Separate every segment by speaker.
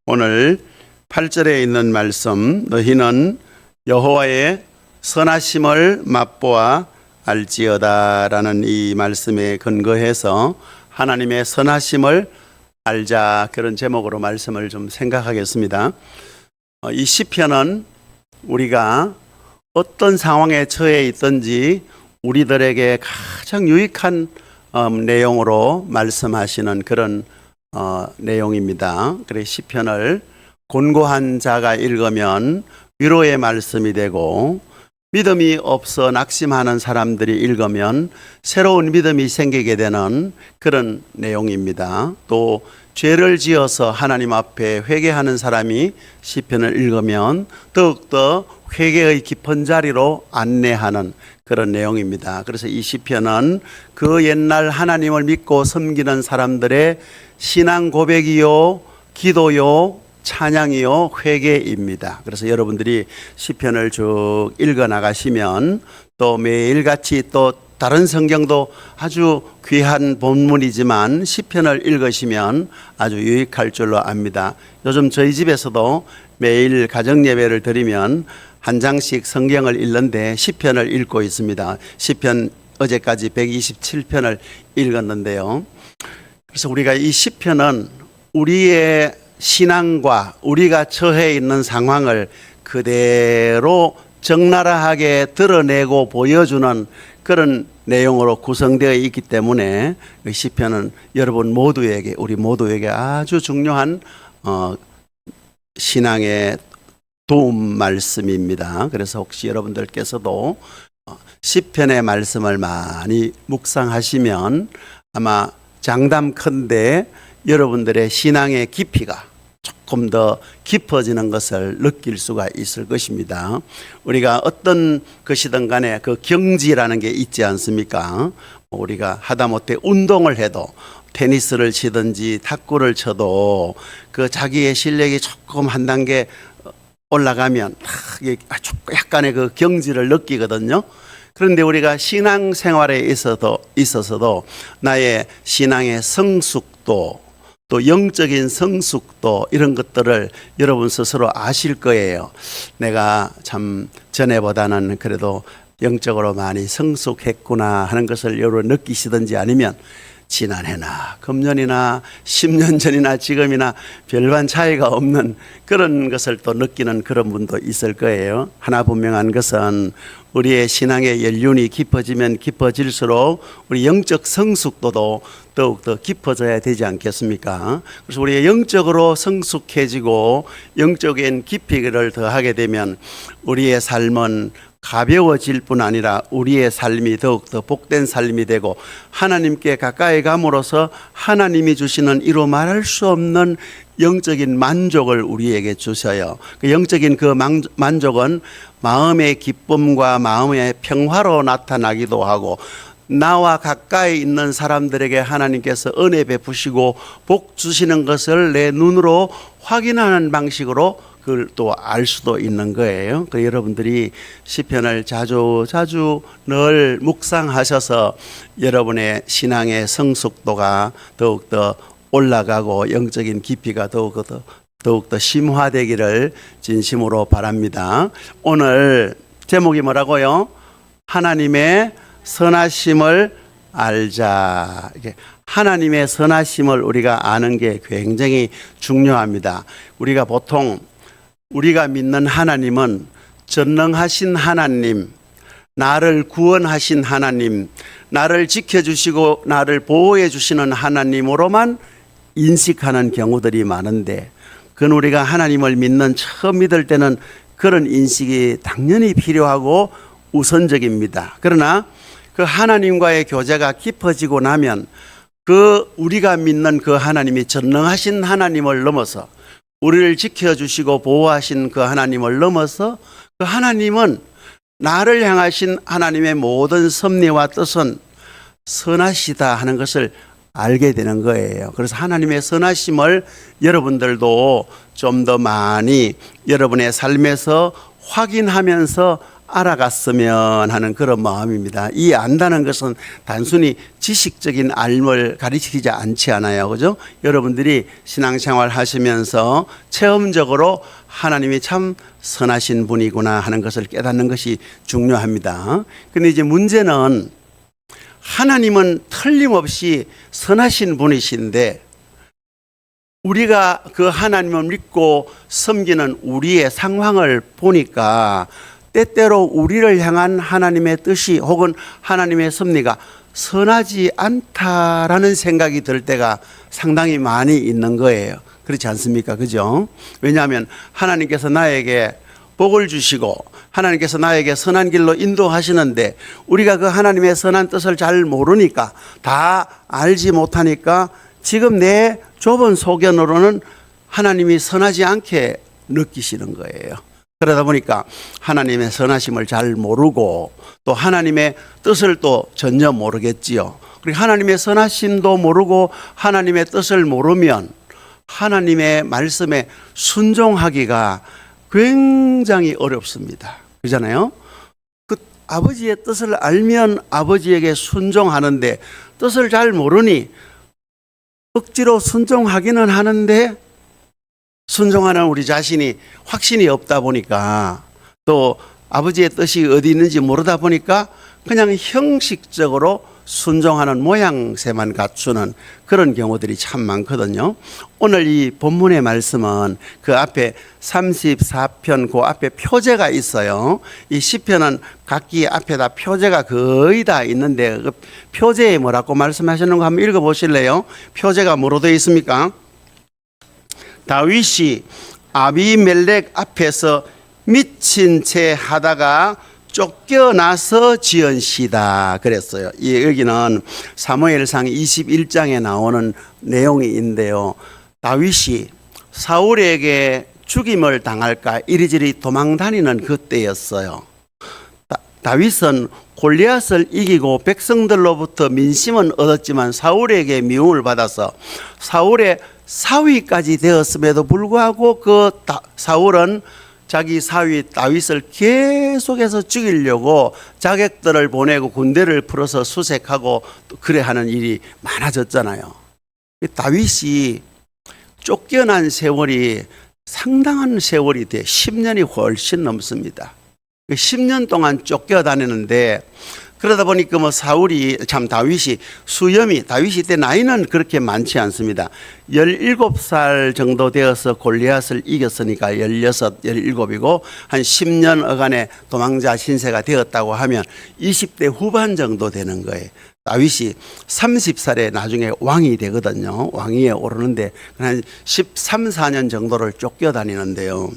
Speaker 1: 오늘 8절에 있는 말씀, 너희는 여호와의 선하심을 맛보아 알지어다 라는 이 말씀에 근거해서 하나님의 선하심을 알자, 그런 제목으로 말씀을 좀 생각하겠습니다. 이 시편은 우리가 어떤 상황에 처해 있든지 우리들에게 가장 유익한 내용으로 말씀하시는 그런 내용입니다. 그래서 시편을 곤고한 자가 읽으면 위로의 말씀이 되고, 믿음이 없어 낙심하는 사람들이 읽으면 새로운 믿음이 생기게 되는 그런 내용입니다. 또 죄를 지어서 하나님 앞에 회개하는 사람이 시편을 읽으면 더욱더 회개의 깊은 자리로 안내하는 그런 내용입니다. 그래서 이 시편은 그 옛날 하나님을 믿고 섬기는 사람들의 신앙 고백이요, 기도요, 찬양이요, 회개입니다. 그래서 여러분들이 시편을 쭉 읽어 나가시면 또 매일같이 또 다른 성경도 아주 귀한 본문이지만 시편을 읽으시면 아주 유익할 줄로 압니다. 요즘 저희 집에서도 매일 가정 예배를 드리면 한 장씩 성경을 읽는데 시편을 읽고 있습니다. 시편 어제까지 127편을 읽었는데요. 그래서 우리가 이 시편은 우리의 신앙과 우리가 처해 있는 상황을 그대로 적나라하게 드러내고 보여주는 그런 내용으로 구성되어 있기 때문에 이 시편은 여러분 모두에게, 우리 모두에게 아주 중요한 신앙의 도움 말씀입니다. 그래서 혹시 여러분들께서도 시편의 말씀을 많이 묵상하시면 아마 장담컨대 여러분들의 신앙의 깊이가 조금 더 깊어지는 것을 느낄 수가 있을 것입니다. 우리가 어떤 것이든 간에 그 경지라는 게 있지 않습니까? 우리가 하다못해 운동을 해도, 테니스를 치든지 탁구를 쳐도 그 자기의 실력이 조금 한 단계 올라가면 약간의 그 경지를 느끼거든요. 그런데 우리가 신앙생활에 있어서도 나의 신앙의 성숙도, 또 영적인 성숙도, 이런 것들을 여러분 스스로 아실 거예요. 내가 참 전에보다는 그래도 영적으로 많이 성숙했구나 하는 것을 여러분 느끼시든지, 아니면 지난해나 금년이나 10년 전이나 지금이나 별반 차이가 없는 그런 것을 또 느끼는 그런 분도 있을 거예요. 하나 분명한 것은 우리의 신앙의 연륜이 깊어지면 깊어질수록 우리 영적 성숙도도 더욱더 깊어져야 되지 않겠습니까? 그래서 우리가 영적으로 성숙해지고 영적인 깊이를 더하게 되면 우리의 삶은 가벼워질 뿐 아니라 우리의 삶이 더욱더 복된 삶이 되고, 하나님께 가까이 감으로써 하나님이 주시는 이루 말할 수 없는 영적인 만족을 우리에게 주셔요. 그 영적인 그 만족은 마음의 기쁨과 마음의 평화로 나타나기도 하고, 나와 가까이 있는 사람들에게 하나님께서 은혜 베푸시고 복 주시는 것을 내 눈으로 확인하는 방식으로 그걸 또 알 수도 있는 거예요. 그 여러분들이 시편을 자주 늘 묵상하셔서 여러분의 신앙의 성숙도가 더욱더 올라가고 영적인 깊이가 더욱더 심화되기를 진심으로 바랍니다. 오늘 제목이 뭐라고요? 하나님의 선하심을 알자. 하나님의 선하심을 우리가 아는 게 굉장히 중요합니다. 우리가 보통 우리가 믿는 하나님은 전능하신 하나님, 나를 구원하신 하나님, 나를 지켜주시고 나를 보호해 주시는 하나님으로만 인식하는 경우들이 많은데, 그건 우리가 하나님을 처음 믿을 때는 그런 인식이 당연히 필요하고 우선적입니다. 그러나 그 하나님과의 교제가 깊어지고 나면 그 우리가 믿는 그 하나님이 전능하신 하나님을 넘어서, 우리를 지켜주시고 보호하신 그 하나님을 넘어서 그 하나님은 나를 향하신 하나님의 모든 섭리와 뜻은 선하시다 하는 것을 알게 되는 거예요. 그래서 하나님의 선하심을 여러분들도 좀 더 많이 여러분의 삶에서 확인하면서 알아갔으면 하는 그런 마음입니다. 이 안다는 것은 단순히 지식적인 알을 가리키지 않지 않아요. 그죠? 여러분들이 신앙생활 하시면서 체험적으로 하나님이 참 선하신 분이구나 하는 것을 깨닫는 것이 중요합니다. 근데 이제 문제는 하나님은 틀림없이 선하신 분이신데 우리가 그 하나님을 믿고 섬기는 우리의 상황을 보니까 때때로 우리를 향한 하나님의 뜻이 혹은 하나님의 섭리가 선하지 않다라는 생각이 들 때가 상당히 많이 있는 거예요. 그렇지 않습니까? 그죠? 왜냐하면 하나님께서 나에게 복을 주시고 하나님께서 나에게 선한 길로 인도하시는데 우리가 그 하나님의 선한 뜻을 잘 모르니까 다 알지 못하니까 지금 내 좁은 소견으로는 하나님이 선하지 않게 느끼시는 거예요. 그러다 보니까 하나님의 선하심을 잘 모르고 또 하나님의 뜻을 또 전혀 모르겠지요. 그리고 하나님의 선하심도 모르고 하나님의 뜻을 모르면 하나님의 말씀에 순종하기가 굉장히 어렵습니다. 그렇잖아요? 그 아버지의 뜻을 알면 아버지에게 순종하는데 뜻을 잘 모르니 억지로 순종하기는 하는데 순종하는 우리 자신이 확신이 없다 보니까 또 아버지의 뜻이 어디 있는지 모르다 보니까 그냥 형식적으로 순종하는 모양새만 갖추는 그런 경우들이 참 많거든요. 오늘 이 본문의 말씀은 그 앞에 34편 그 앞에 표제가 있어요. 이 시편은 각기 앞에다 표제가 거의 다 있는데 그 표제에 뭐라고 말씀하시는 거 한번 읽어보실래요? 표제가 뭐로 되어 있습니까? 다윗이 아비멜렉 앞에서 미친 채 하다가 쫓겨나서 지은 시다 그랬어요. 여기는 사무엘상 21장에 나오는 내용인데요. 다윗이 사울에게 죽임을 당할까 이리저리 도망다니는 그때였어요. 다윗은 골리앗을 이기고 백성들로부터 민심은 얻었지만 사울에게 미움을 받아서 사울의 사위까지 되었음에도 불구하고 그 사울은 자기 사위 다윗을 계속해서 죽이려고 자객들을 보내고 군대를 풀어서 수색하고 또 그래 하는 일이 많아졌잖아요. 다윗이 쫓겨난 세월이 상당한 세월이 돼 10년이 훨씬 넘습니다. 10년 동안 쫓겨다니는데 그러다 보니까 다윗이 수염이 다윗이 때 나이는 그렇게 많지 않습니다. 17살 정도 되어서 골리앗을 이겼으니까 16, 17이고 한 10년 어간의 도망자 신세가 되었다고 하면 20대 후반 정도 되는 거예요. 다윗이 30살에 나중에 왕이 되거든요. 왕위에 오르는데 한 13, 14년 정도를 쫓겨다니는데요.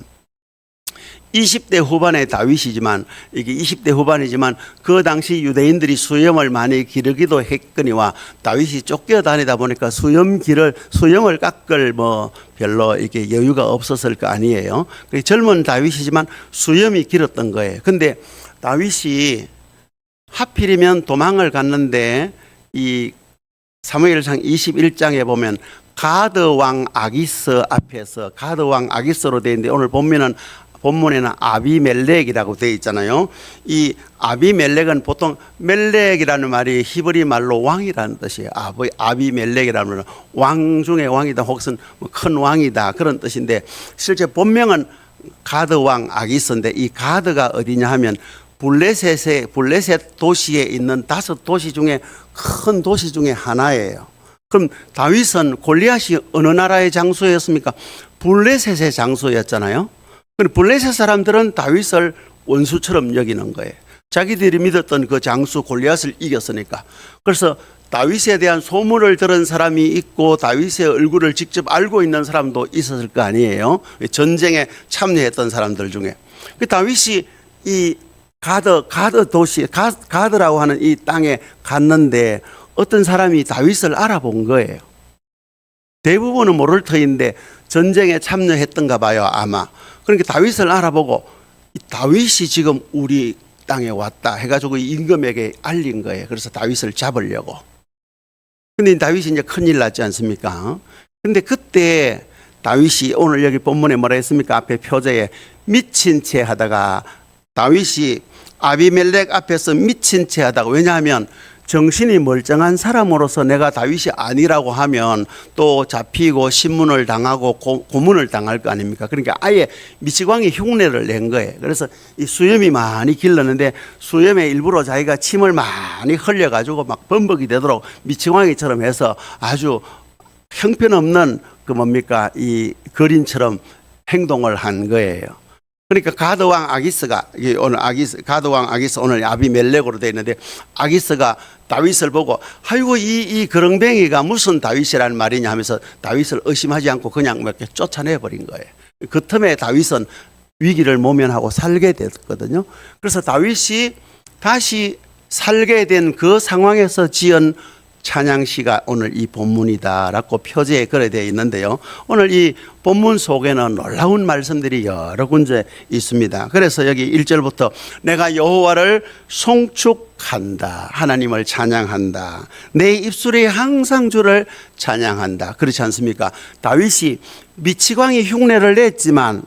Speaker 1: 20대 후반의 다윗이지만 이게 20대 후반이지만 그 당시 유대인들이 수염을 많이 기르기도 했거니와 다윗이 쫓겨다니다 보니까 수염을 깎을 별로 이렇게 여유가 없었을 거 아니에요. 젊은 다윗이지만 수염이 길었던 거예요. 근데 다윗이 하필이면 도망을 갔는데 이 사무엘상 21장에 보면 가드 왕 아기스 앞에서 가드 왕 아기스로 되어 있는데 오늘 본문에는 아비멜렉이라고 되어 있잖아요. 이 아비멜렉은 보통 멜렉이라는 말이 히브리 말로 왕이라는 뜻이에요. 아비멜렉이라는 말은 왕 중에 왕이다 혹은 큰 왕이다 그런 뜻인데 실제 본명은 가드 왕 아기스인데 이 가드가 어디냐 하면 블레셋 도시에 있는 5도시 중에 큰 도시 중에 하나예요. 그럼 다윗은 골리앗이 어느 나라의 장수였습니까? 블레셋의 장수였잖아요. 블레셋 사람들은 다윗을 원수처럼 여기는 거예요. 자기들이 믿었던 그 장수 골리앗을 이겼으니까. 그래서 다윗에 대한 소문을 들은 사람이 있고 다윗의 얼굴을 직접 알고 있는 사람도 있었을 거 아니에요. 전쟁에 참여했던 사람들 중에. 다윗이 이 가드 도시, 가드라고 하는 이 땅에 갔는데 어떤 사람이 다윗을 알아본 거예요. 대부분은 모를 터인데 전쟁에 참여했던가 봐요, 아마. 그러니까 다윗을 알아보고 다윗이 지금 우리 땅에 왔다 해가지고 임금에게 알린 거예요. 그래서 다윗을 잡으려고. 근데 다윗이 이제 큰일 났지 않습니까? 근데 그때 다윗이 오늘 여기 본문에 뭐라 했습니까? 앞에 표제에 미친 채 하다가 다윗이 아비멜렉 앞에서 미친 채 하다가, 왜냐하면 정신이 멀쩡한 사람으로서 내가 다윗이 아니라고 하면 또 잡히고 신문을 당하고 고문을 당할 거 아닙니까? 그러니까 아예 미치광이 흉내를 낸 거예요. 그래서 이 수염이 많이 길렀는데 수염에 일부러 자기가 침을 많이 흘려가지고 막 범벅이 되도록 미치광이처럼 해서 아주 형편없는 그 뭡니까 이 거린처럼 행동을 한 거예요. 그러니까 가드왕 아기스가 오늘 가드왕 아기스 오늘 아비멜렉으로 되어 있는데 아기스가 다윗을 보고 아이고 이 그렁뱅이가 무슨 다윗이라는 말이냐 하면서 다윗을 의심하지 않고 그냥 몇 개 쫓아내 버린 거예요. 그 틈에 다윗은 위기를 모면하고 살게 됐거든요. 그래서 다윗이 다시 살게 된 그 상황에서 지은 찬양시가 오늘 이 본문이다라고 표제에 그래 되어 있는데요. 오늘 이 본문 속에는 놀라운 말씀들이 여러 군데 있습니다. 그래서 여기 1절부터 내가 여호와를 송축한다. 하나님을 찬양한다. 내 입술이 항상 주를 찬양한다. 그렇지 않습니까? 다윗이 미치광이 흉내를 냈지만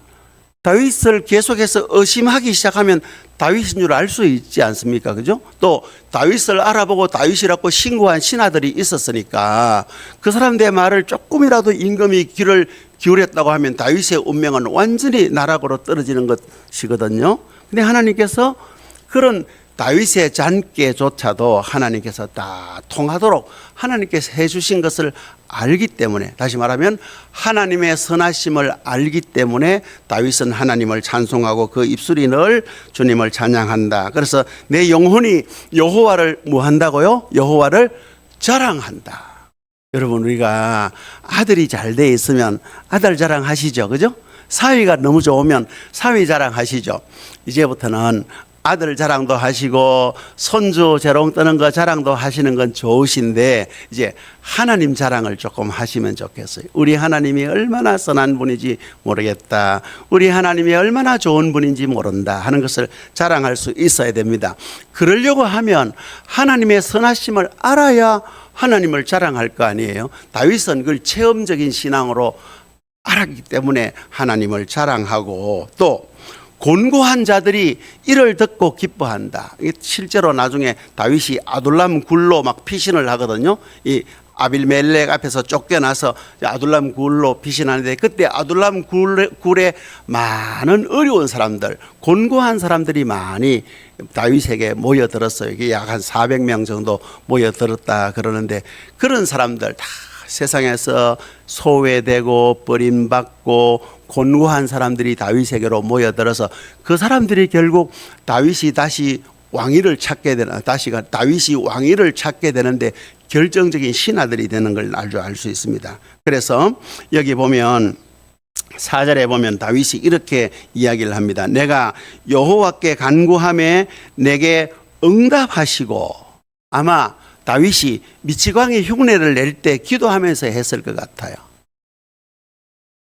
Speaker 1: 다윗을 계속해서 의심하기 시작하면 다윗인 줄 알 수 있지 않습니까? 그죠? 또 다윗을 알아보고 다윗이라고 신고한 신하들이 있었으니까 그 사람들의 말을 조금이라도 임금이 귀를 기울였다고 하면 다윗의 운명은 완전히 나락으로 떨어지는 것이거든요. 근데 하나님께서 그런 다윗의 잔꾀조차도 하나님께서 다 통하도록 하나님께서 해주신 것을 알기 때문에, 다시 말하면 하나님의 선하심을 알기 때문에 다윗은 하나님을 찬송하고 그 입술이 늘 주님을 찬양한다. 그래서 내 영혼이 여호와를 뭐 한다고요? 여호와를 자랑한다. 여러분, 우리가 아들이 잘 돼 있으면 아들 자랑하시죠, 그죠? 사위가 너무 좋으면 사위 자랑하시죠. 이제부터는 아들 자랑도 하시고 손주 재롱 뜨는 거 자랑도 하시는 건 좋으신데 이제 하나님 자랑을 조금 하시면 좋겠어요. 우리 하나님이 얼마나 선한 분인지 모르겠다. 우리 하나님이 얼마나 좋은 분인지 모른다 하는 것을 자랑할 수 있어야 됩니다. 그러려고 하면 하나님의 선하심을 알아야 하나님을 자랑할 거 아니에요. 다윗은 그걸 체험적인 신앙으로 알았기 때문에 하나님을 자랑하고, 또 곤고한 자들이 이를 듣고 기뻐한다. 실제로 나중에 다윗이 아둘람 굴로 막 피신을 하거든요. 이 아빌멜렉 앞에서 쫓겨나서 아둘람 굴로 피신하는데, 그때 아둘람 굴에 많은 어려운 사람들, 곤고한 사람들이 많이 다윗에게 모여들었어요. 이게 약 한 400명 정도 모여들었다 그러는데, 그런 사람들 다 세상에서 소외되고 버림받고 곤고한 사람들이 다윗에게로 모여들어서 그 사람들이 결국 다윗이 다시 왕위를 찾게 되는, 다윗이 왕위를 찾게 되는데 결정적인 신하들이 되는 걸 알 수 있습니다. 그래서 여기 보면 4절에 보면 다윗이 이렇게 이야기를 합니다. 내가 여호와께 간구하매 내게 응답하시고, 아마 다윗이 미치광이 흉내를 낼 때 기도하면서 했을 것 같아요.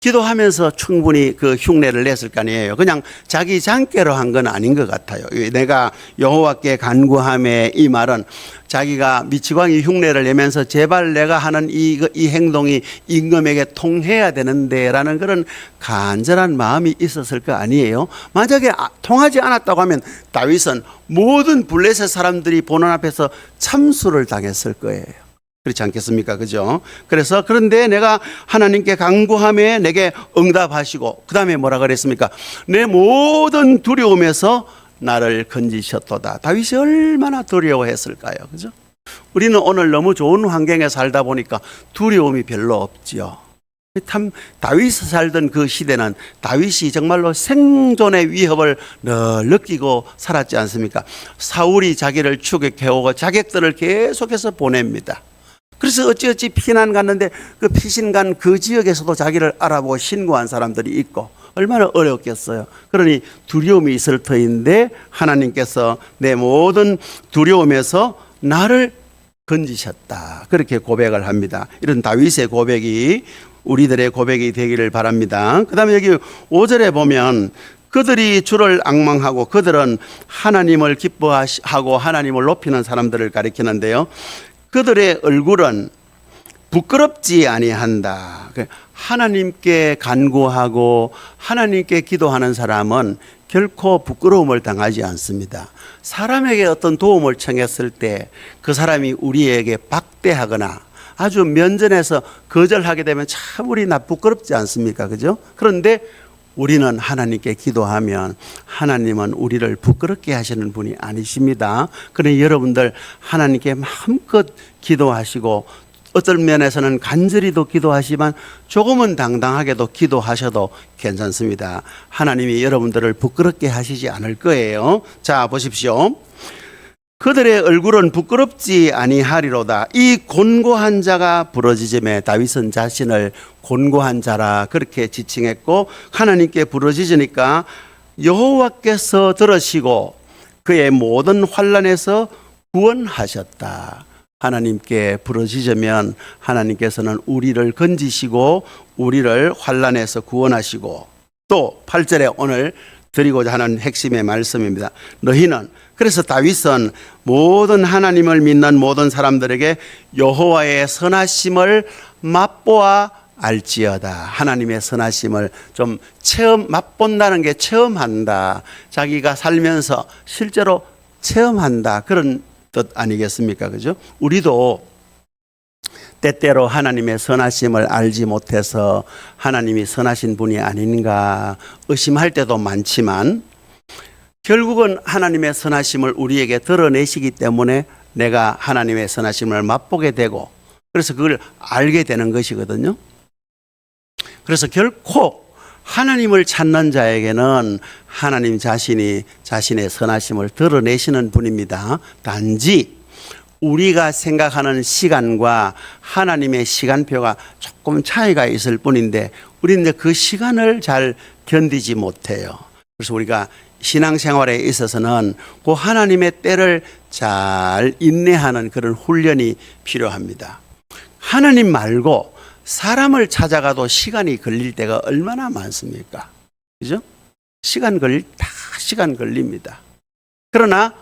Speaker 1: 기도하면서 충분히 그 흉내를 냈을 거 아니에요. 그냥 자기 잔꾀로 한 건 아닌 것 같아요. 내가 여호와께 간구하매, 이 말은 자기가 미치광이 흉내를 내면서 제발 내가 하는 이 행동이 임금에게 통해야 되는데 라는 그런 간절한 마음이 있었을 거 아니에요. 만약에 통하지 않았다고 하면 다윗은 모든 블레셋 사람들이 보는 앞에서 참수를 당했을 거예요. 그렇지 않겠습니까? 그죠? 그래서 그런데 내가 하나님께 간구하며 내게 응답하시고, 그 다음에 뭐라 그랬습니까? 내 모든 두려움에서 나를 건지셨도다. 다윗이 얼마나 두려워했을까요? 그죠? 우리는 오늘 너무 좋은 환경에 살다 보니까 두려움이 별로 없지요. 참 다윗이 살던 그 시대는 다윗이 정말로 생존의 위협을 늘 느끼고 살았지 않습니까? 사울이 자기를 추격해오고 자객들을 계속해서 보냅니다. 그래서 어찌어찌 피난 갔는데 그 피신 간 그 지역에서도 자기를 알아보고 신고한 사람들이 있고 얼마나 어렵겠어요. 그러니 두려움이 있을 터인데 하나님께서 내 모든 두려움에서 나를 건지셨다. 그렇게 고백을 합니다. 이런 다윗의 고백이 우리들의 고백이 되기를 바랍니다. 그 다음에 여기 5절에 보면 그들이 주를 앙망하고, 그들은 하나님을 기뻐하고 하나님을 높이는 사람들을 가리키는데요. 그들의 얼굴은 부끄럽지 아니한다. 하나님께 간구하고 하나님께 기도하는 사람은 결코 부끄러움을 당하지 않습니다. 사람에게 어떤 도움을 청했을 때 그 사람이 우리에게 박대하거나 아주 면전에서 거절하게 되면 참 우리 부끄럽지 않습니까? 그죠? 그런데 우리는 하나님께 기도하면 하나님은 우리를 부끄럽게 하시는 분이 아니십니다. 그러니 여러분들 하나님께 마음껏 기도하시고 어떤 면에서는 간절히도 기도하시지만 조금은 당당하게도 기도하셔도 괜찮습니다. 하나님이 여러분들을 부끄럽게 하시지 않을 거예요. 자, 보십시오. 그들의 얼굴은 부끄럽지 아니하리로다. 이 곤고한 자가 부르짖음에 다윗은 자신을 곤고한 자라 그렇게 지칭했고, 하나님께 부르짖으니까 여호와께서 들으시고 그의 모든 환난에서 구원하셨다. 하나님께 부르짖으면 하나님께서는 우리를 건지시고 우리를 환난에서 구원하시고, 또 8절에 오늘 드리고자 하는 핵심의 말씀입니다. 너희는, 그래서 다윗은 모든 하나님을 믿는 모든 사람들에게 여호와의 선하심을 맛보아 알지어다. 하나님의 선하심을 좀 맛본다는 게 체험한다. 자기가 살면서 실제로 체험한다. 그런 뜻 아니겠습니까? 그죠? 우리도 때때로 하나님의 선하심을 알지 못해서 하나님이 선하신 분이 아닌가 의심할 때도 많지만, 결국은 하나님의 선하심을 우리에게 드러내시기 때문에 내가 하나님의 선하심을 맛보게 되고, 그래서 그걸 알게 되는 것이거든요. 그래서 결코 하나님을 찾는 자에게는 하나님 자신이 자신의 선하심을 드러내시는 분입니다. 단지 우리가 생각하는 시간과 하나님의 시간표가 조금 차이가 있을 뿐인데 우리는 그 시간을 잘 견디지 못해요. 그래서 우리가 신앙생활에 있어서는 그 하나님의 때를 잘 인내하는 그런 훈련이 필요합니다. 하나님 말고 사람을 찾아가도 시간이 걸릴 때가 얼마나 많습니까? 그죠? 시간 걸립니다. 그러나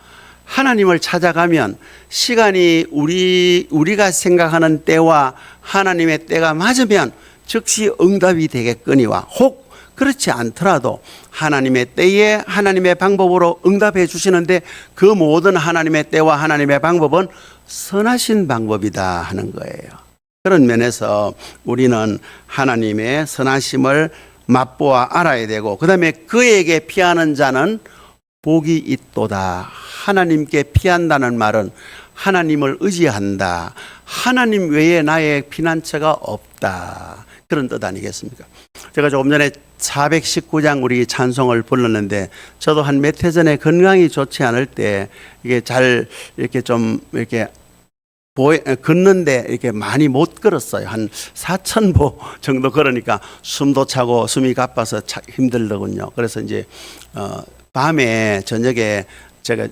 Speaker 1: 하나님을 찾아가면 시간이 우리가 생각하는 때와 하나님의 때가 맞으면 즉시 응답이 되겠거니와, 혹 그렇지 않더라도 하나님의 때에 하나님의 방법으로 응답해 주시는데 그 모든 하나님의 때와 하나님의 방법은 선하신 방법이다 하는 거예요. 그런 면에서 우리는 하나님의 선하심을 맛보아 알아야 되고, 그 다음에 그에게 피하는 자는 복이 있도다. 하나님께 피한다는 말은 하나님을 의지한다. 하나님 외에 나의 피난처가 없다. 그런 뜻 아니겠습니까? 제가 조금 전에 419장 우리 찬송을 불렀는데, 저도 한 몇 해 전에 건강이 좋지 않을 때 이게 잘 이렇게 좀 이렇게 걷는데 이렇게 많이 못 걸었어요. 한 4,000보 정도 걸으니까 숨도 차고 숨이 가빠서 힘들더군요. 그래서 이제 밤에 저녁에 제가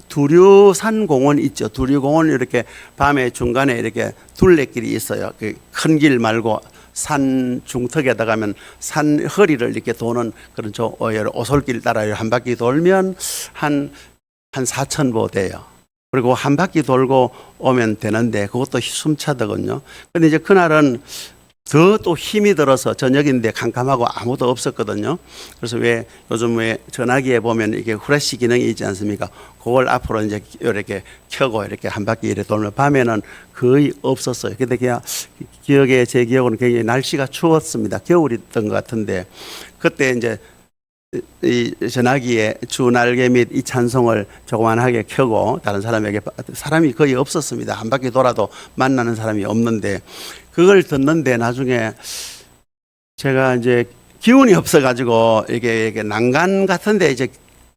Speaker 1: 두류산 공원 있죠. 두류공원 이렇게 밤에 중간에 이렇게 둘레길이 있어요. 큰 길 말고 산 중턱에다 가면 산 허리를 이렇게 도는 그런 오솔길 따라 한 바퀴 돌면 한 4,000보 돼요. 그리고 한 바퀴 돌고 오면 되는데 그것도 숨차더군요. 근데 이제 그날은 더 또 힘이 들어서 저녁인데 캄캄하고 아무도 없었거든요. 그래서 왜 요즘 왜 전화기에 보면 이게 후레쉬 기능이 있지 않습니까? 그걸 앞으로 이제 이렇게 켜고 이렇게 한 바퀴 이렇게 돌면 밤에는 거의 없었어요. 근데 그냥 제 기억으로는 굉장히 날씨가 추웠습니다. 겨울이었던 것 같은데, 그때 이제 이 전화기에 주 날개 및 이 찬송을 조그만하게 켜고 다른 사람에게, 사람이 거의 없었습니다. 한 바퀴 돌아도 만나는 사람이 없는데, 그걸 듣는데 나중에 제가 이제 기운이 없어가지고 이게 난간 같은데 이제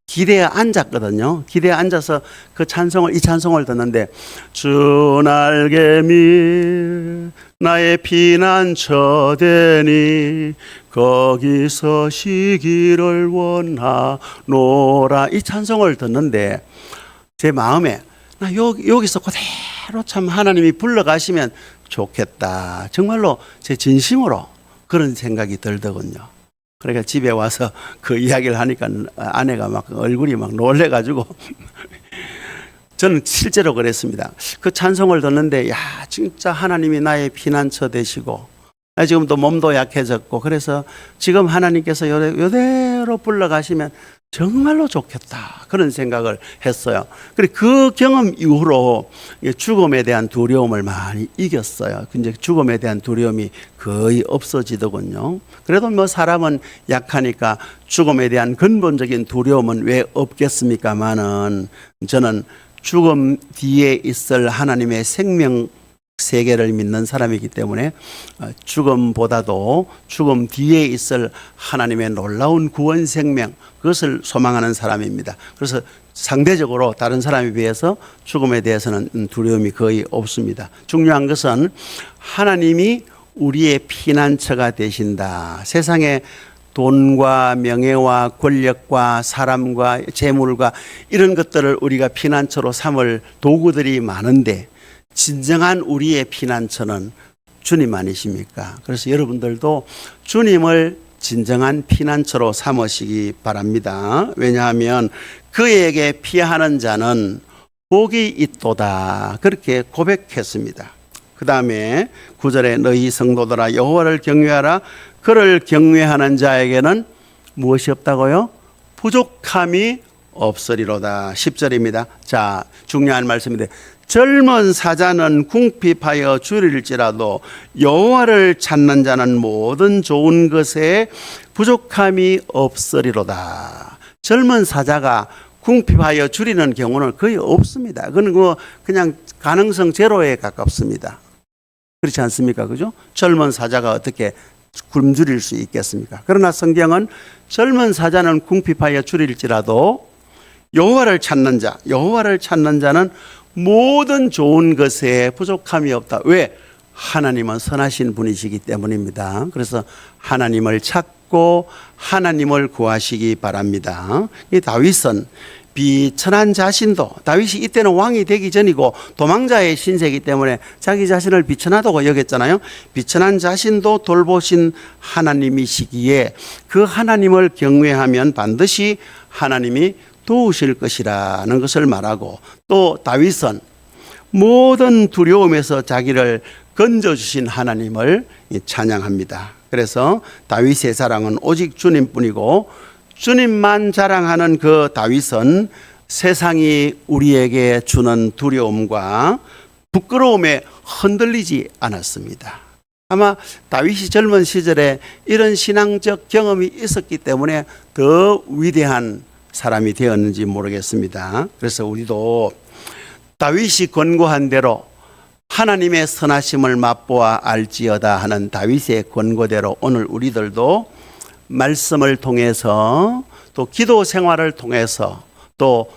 Speaker 1: 기대에 앉았거든요. 기대에 앉아서 이 찬송을 듣는데, 주 날개 밑 나의 피난처 되니 거기서 쉬기를 원하노라. 이 찬송을 듣는데 제 마음에 여기서 그대로 참 하나님이 불러가시면 좋겠다. 정말로 제 진심으로 그런 생각이 들더군요. 그러니까 집에 와서 그 이야기를 하니까 아내가 막 얼굴이 막 놀래가지고 저는 실제로 그랬습니다. 그 찬송을 듣는데 야 진짜 하나님이 나의 피난처 되시고 지금 또 몸도 약해졌고 그래서 지금 하나님께서 이대로 불러가시면 정말로 좋겠다 그런 생각을 했어요. 그리고 그 경험 이후로 죽음에 대한 두려움을 많이 이겼어요. 이제 죽음에 대한 두려움이 거의 없어지더군요. 그래도 뭐 사람은 약하니까 죽음에 대한 근본적인 두려움은 왜 없겠습니까마는 저는 죽음 뒤에 있을 하나님의 생명 세계를 믿는 사람이기 때문에 죽음보다도 죽음 뒤에 있을 하나님의 놀라운 구원 생명 그것을 소망하는 사람입니다. 그래서 상대적으로 다른 사람에 비해서 죽음에 대해서는 두려움이 거의 없습니다. 중요한 것은 하나님이 우리의 피난처가 되신다. 세상에 돈과 명예와 권력과 사람과 재물과 이런 것들을 우리가 피난처로 삼을 도구들이 많은데 진정한 우리의 피난처는 주님 아니십니까? 그래서 여러분들도 주님을 진정한 피난처로 삼으시기 바랍니다. 왜냐하면 그에게 피하는 자는 복이 있도다 그렇게 고백했습니다. 그 다음에 9절에 너희 성도들아 여호와를 경외하라. 그를 경외하는 자에게는 무엇이 없다고요? 부족함이 없으리로다. 10절입니다. 자, 중요한 말씀인데 젊은 사자는 궁핍하여 줄일지라도 여호와를 찾는 자는 모든 좋은 것에 부족함이 없으리로다. 젊은 사자가 궁핍하여 줄이는 경우는 거의 없습니다. 그건 그냥 가능성 제로에 가깝습니다. 그렇지 않습니까? 그죠? 젊은 사자가 어떻게 굶주릴 수 있겠습니까? 그러나 성경은 젊은 사자는 궁핍하여 줄일지라도 여호와를 찾는 자는 모든 좋은 것에 부족함이 없다. 왜? 하나님은 선하신 분이시기 때문입니다. 그래서 하나님을 찾고 하나님을 구하시기 바랍니다. 이 다윗은 비천한 자신도 다윗이 이때는 왕이 되기 전이고 도망자의 신세이기 때문에 자기 자신을 비천하다고 여겼잖아요. 비천한 자신도 돌보신 하나님이시기에 그 하나님을 경외하면 반드시 하나님이 도우실 것이라는 것을 말하고 또 다윗은 모든 두려움에서 자기를 건져주신 하나님을 찬양합니다. 그래서 다윗의 자랑은 오직 주님뿐이고 주님만 자랑하는 그 다윗은 세상이 우리에게 주는 두려움과 부끄러움에 흔들리지 않았습니다. 아마 다윗이 젊은 시절에 이런 신앙적 경험이 있었기 때문에 더 위대한 사람이 되었는지 모르겠습니다. 그래서 우리도 다윗이 권고한 대로 하나님의 선하심을 맛보아 알지어다 하는 다윗의 권고대로 오늘 우리들도 말씀을 통해서 또 기도 생활을 통해서 또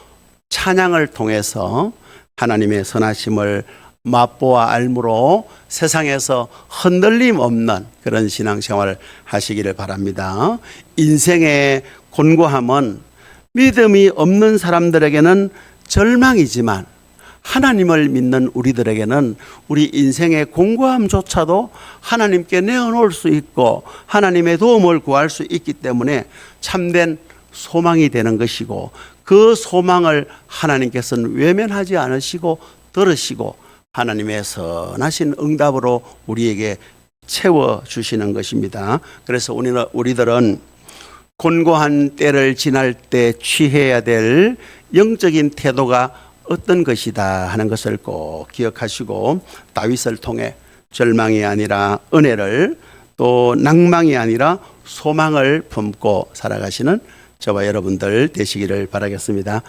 Speaker 1: 찬양을 통해서 하나님의 선하심을 맛보아 알므로 세상에서 흔들림 없는 그런 신앙생활을 하시기를 바랍니다. 인생의 곤고함은 믿음이 없는 사람들에게는 절망이지만 하나님을 믿는 우리들에게는 우리 인생의 공고함조차도 하나님께 내어놓을 수 있고 하나님의 도움을 구할 수 있기 때문에 참된 소망이 되는 것이고 그 소망을 하나님께서는 외면하지 않으시고 들으시고 하나님의 선하신 응답으로 우리에게 채워주시는 것입니다. 그래서 우리들은 곤고한 때를 지날 때 취해야 될 영적인 태도가 어떤 것이다 하는 것을 꼭 기억하시고 다윗을 통해 절망이 아니라 은혜를 또 낭망이 아니라 소망을 품고 살아가시는 저와 여러분들 되시기를 바라겠습니다.